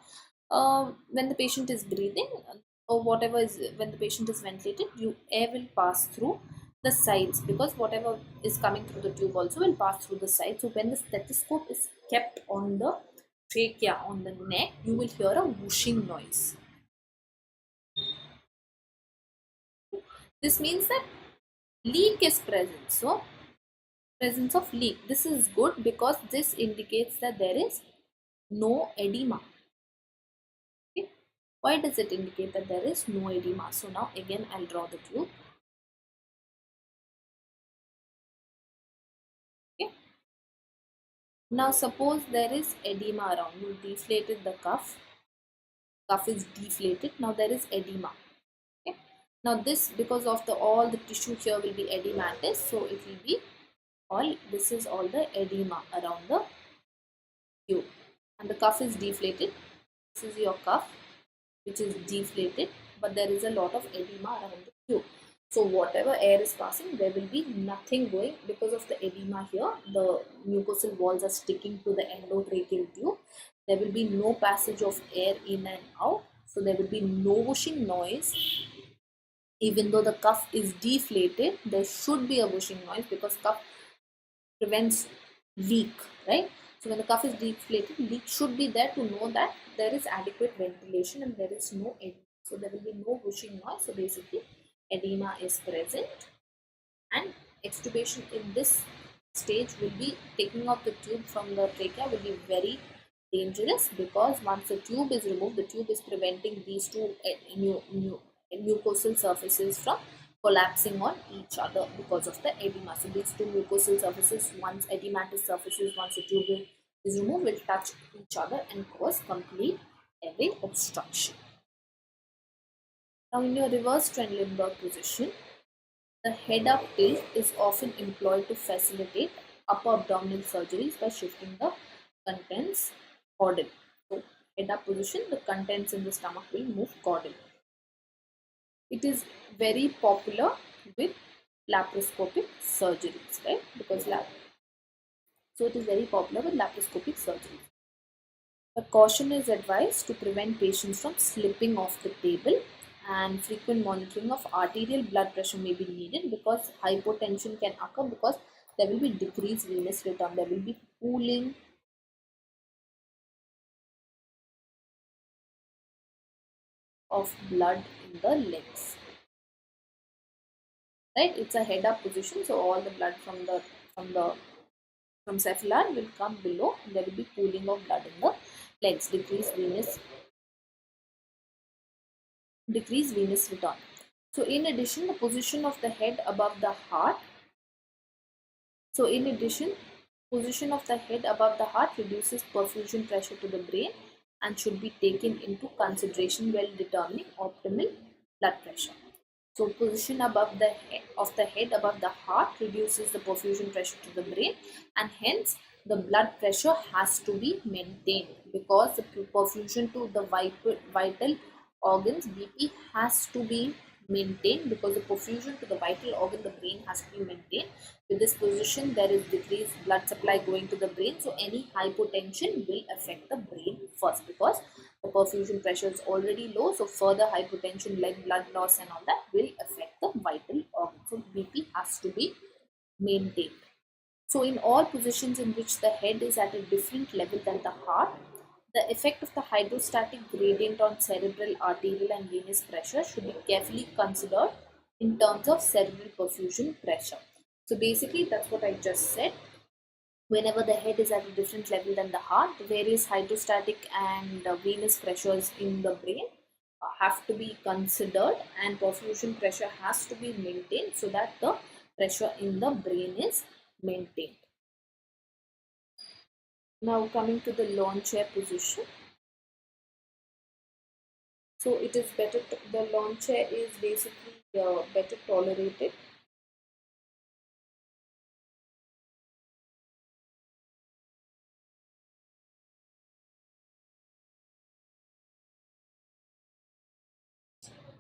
when the patient is breathing, or whatever is when the patient is ventilated, air will pass through the sides, because whatever is coming through the tube also will pass through the sides. So when the stethoscope is kept on the trachea, on the neck, you will hear a whooshing noise. This means that leak is present. So presence of leak, this is good because this indicates that there is no edema. Okay, why does it indicate that there is no edema? So now again I'll draw the tube. Okay, now suppose there is edema around, you deflated the cuff is deflated, now there is edema. Okay, now this, because of the all the tissue here will be edematous, so it will be all, this is all the edema around the tube, and the cuff is deflated. This is your cuff which is deflated, but there is a lot of edema around the tube. So whatever air is passing, there will be nothing going, because of the edema here. The mucosal walls are sticking to the endotracheal tube. There will be no passage of air in and out. So there will be no whooshing noise. Even though the cuff is deflated, there should be a whooshing noise, because cuff prevents leak, right? So when the cuff is deflated, leak should be there to know that there is adequate ventilation and there is no edema. So there will be no whooshing noise. So basically, edema is present, and extubation in this stage will be taking out the tube from the trachea will be very dangerous, because once the tube is removed, the tube is preventing these two mucosal surfaces from collapsing on each other because of the edema. So these two mucosal surfaces, once edematous surfaces, once the tube is removed, will touch each other and cause complete airway obstruction. Now in your reverse Trendelenburg position, the head up tilt is often employed to facilitate upper abdominal surgeries by shifting the contents caudal. So head up position, the contents in the stomach will move caudal. It is very popular with laparoscopic surgeries, right? Because so it is very popular with laparoscopic surgeries. But caution is advised to prevent patients from slipping off the table, and frequent monitoring of arterial blood pressure may be needed, because hypotension can occur, because there will be decreased venous return, there will be pooling of blood in the legs. Right, it's a head up position, so all the blood from the from cephalad will come below, and there will be pooling of blood in the legs, decrease venous return. So in addition, the position of the head above the heart. So in addition, position of the head above the heart reduces perfusion pressure to the brain and should be taken into consideration while determining optimal blood pressure. So position above the head of the head above the heart reduces the perfusion pressure to the brain, and hence the blood pressure has to be maintained, because the perfusion to the vital organs, BP, has to be maintained, because the perfusion to the vital organ, the brain, has to be maintained. With this position, there is decreased blood supply going to the brain, so any hypotension will affect the brain first, because the perfusion pressure is already low, so further hypotension like blood loss and all that will affect the vital organ. So BP has to be maintained. So in all positions in which the head is at a different level than the heart, the effect of the hydrostatic gradient on cerebral, arterial and venous pressure should be carefully considered in terms of cerebral perfusion pressure. So basically that's what I just said. Whenever the head is at a different level than the heart, various hydrostatic and venous pressures in the brain have to be considered, and perfusion pressure has to be maintained so that the pressure in the brain is maintained. Now coming to the lawn chair position. So it is better, the lawn chair is basically better tolerated.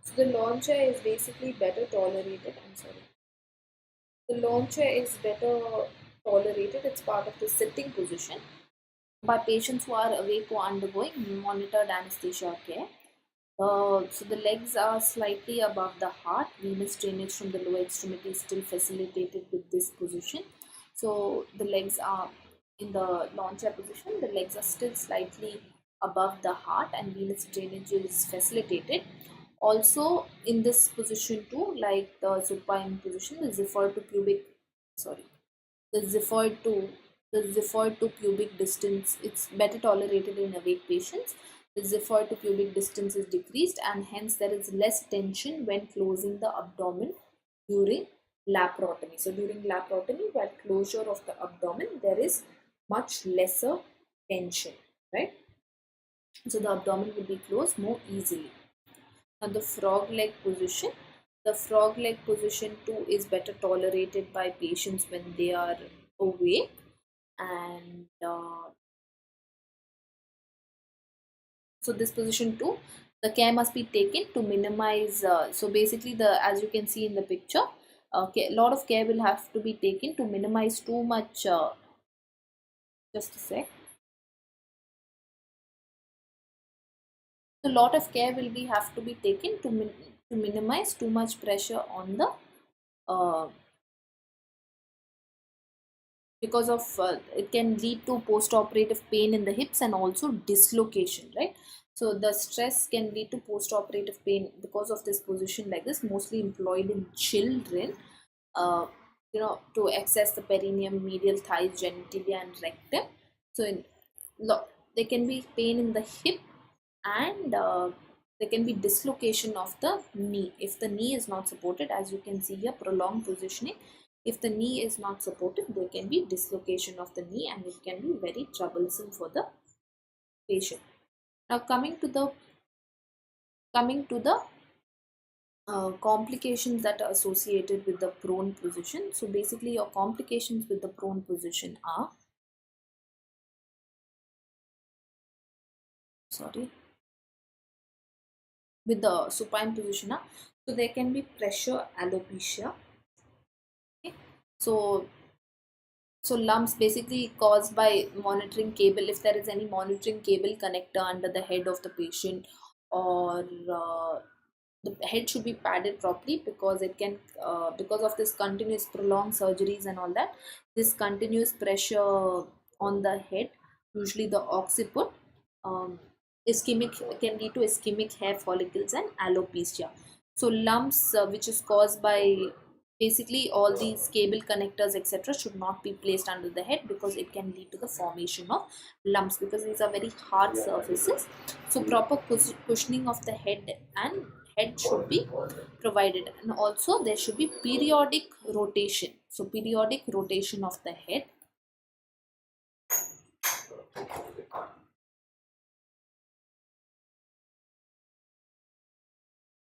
So the lawn chair is basically better tolerated. I'm sorry. The lawn chair is better tolerated. It's part of the sitting position by patients who are awake or undergoing monitored anesthesia care. So the legs are slightly above the heart. Venous drainage from the lower extremity is still facilitated with this position. So the legs are in the lawn chair position. The legs are still slightly above the heart, and venous drainage is facilitated. Also in this position too, like the supine position, the xiphoid to pubic, sorry, the xiphoid to pubic distance, it's better tolerated in awake patients. The xiphoid to pubic distance is decreased, and hence there is less tension when closing the abdomen during laparotomy. So during laparotomy, while closure of the abdomen, there is much lesser tension, right? So the abdomen will be closed more easily. Now the frog leg position. The frog leg position too is better tolerated by patients when they are awake, and so this position too, the care must be taken to minimize. So basically, the as you can see in the picture, a lot of care will have to be taken to minimize too much. Just a sec. A lot of care will be have to be taken to minimize too much pressure on the because of it can lead to post-operative pain in the hips and also dislocation, right? So the stress can lead to post-operative pain because of this position like this, mostly employed in children, uh, to access the perineum, medial thighs, genitalia and rectum. So there can be pain in the hip, and there can be dislocation of the knee if the knee is not supported. As you can see here, prolonged positioning, if the knee is not supported, there can be dislocation of the knee, and it can be very troublesome for the patient. Now coming to the complications that are associated with the prone position. So basically your complications with the prone position are, sorry, with the supine position are, so there can be pressure alopecia. Okay. So lumps basically caused by monitoring cable, if there is any monitoring cable connector under the head of the patient, or the head should be padded properly, because it can because of this continuous prolonged surgeries and all that, this continuous pressure on the head, usually the occiput, Ischemic can lead to ischemic hair follicles and alopecia. So lumps which is caused by basically all these cable connectors etc. should not be placed under the head, because it can lead to the formation of lumps, because these are very hard surfaces. So proper cushioning of the head should be provided, and also there should be periodic rotation. So periodic rotation of the head.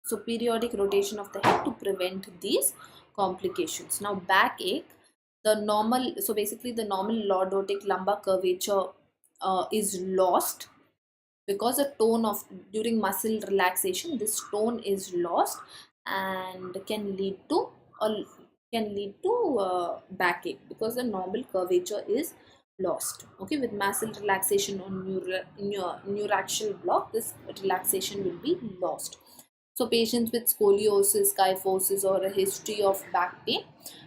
So periodic rotation of the head to prevent these complications. Now backache, the normal, so basically the normal lordotic lumbar curvature is lost, because the tone of during muscle relaxation, this tone is lost and can lead to a backache, because the normal curvature is lost. Okay, with muscle relaxation on neuraxial block, this relaxation will be lost. So patients with scoliosis, kyphosis, or a history of back pain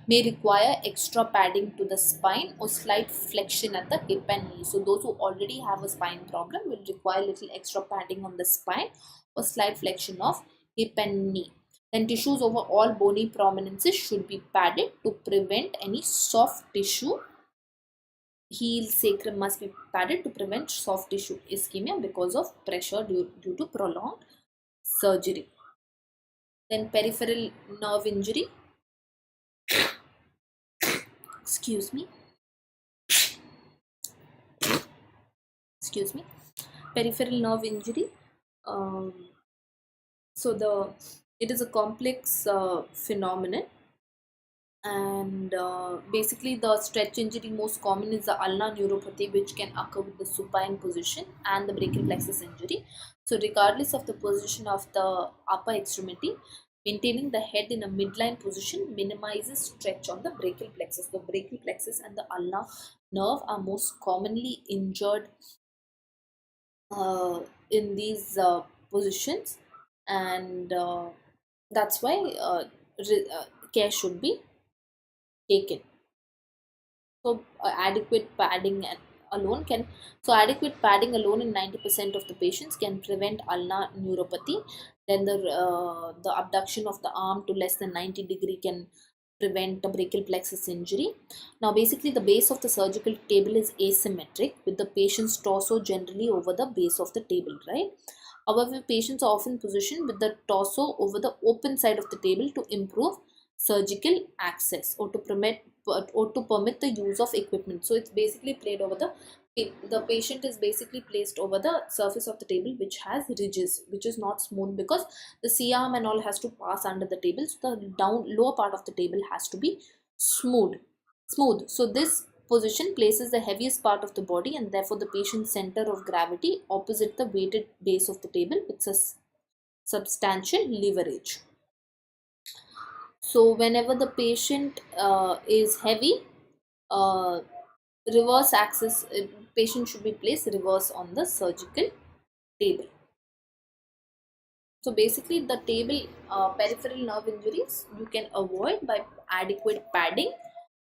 may require extra padding to the spine or slight flexion at the hip and knee. So those who already have a spine problem will require little extra padding on the spine or slight flexion of hip and knee. Then tissues over all bony prominences should be padded to prevent any soft tissue. Heel sacrum must be padded to prevent soft tissue ischemia because of pressure due to prolonged surgery. Then peripheral nerve injury. Excuse me. Excuse me. Peripheral nerve injury. Um, so it is a complex phenomenon, and basically the stretch injury most common is the ulnar neuropathy, which can occur with the supine position, and the brachial plexus injury. So regardless of the position of the upper extremity, maintaining the head in a midline position minimizes stretch on the brachial plexus. The brachial plexus and the ulnar nerve are most commonly injured in these positions, and that's why care should be taken. So alone can adequate padding alone in 90% of the patients can prevent ulnar neuropathy. Then the abduction of the arm to less than 90 degree can prevent a brachial plexus injury. Now basically the base of the surgical table is asymmetric, with the patient's torso generally over the base of the table, right? However, patients are often positioned with the torso over the open side of the table to improve surgical access, or to permit the use of equipment. So it's basically played over the patient is basically placed over the surface of the table, which has ridges, which is not smooth, because the C-arm and all has to pass under the table. So the lower part of the table has to be smooth. So this position places the heaviest part of the body, and therefore the patient's center of gravity opposite the weighted base of the table with substantial leverage. So whenever the patient is heavy, uh, reverse axis, patient should be placed reverse on the surgical table. So basically the table peripheral nerve injuries you can avoid by adequate padding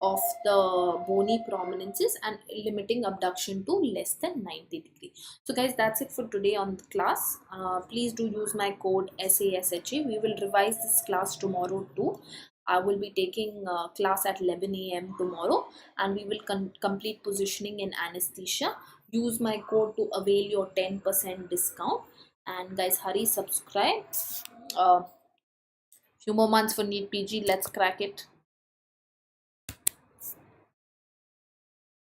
of the bony prominences and limiting abduction to less than 90 degree. So guys, that's it for today on the class. Please do use my code SASHA. We will revise this class tomorrow too. I will be taking class at 11 a.m. tomorrow, and we will complete positioning in anesthesia. Use my code to avail your 10% discount. And guys, hurry, subscribe. Few more months for NEET PG. Let's crack it.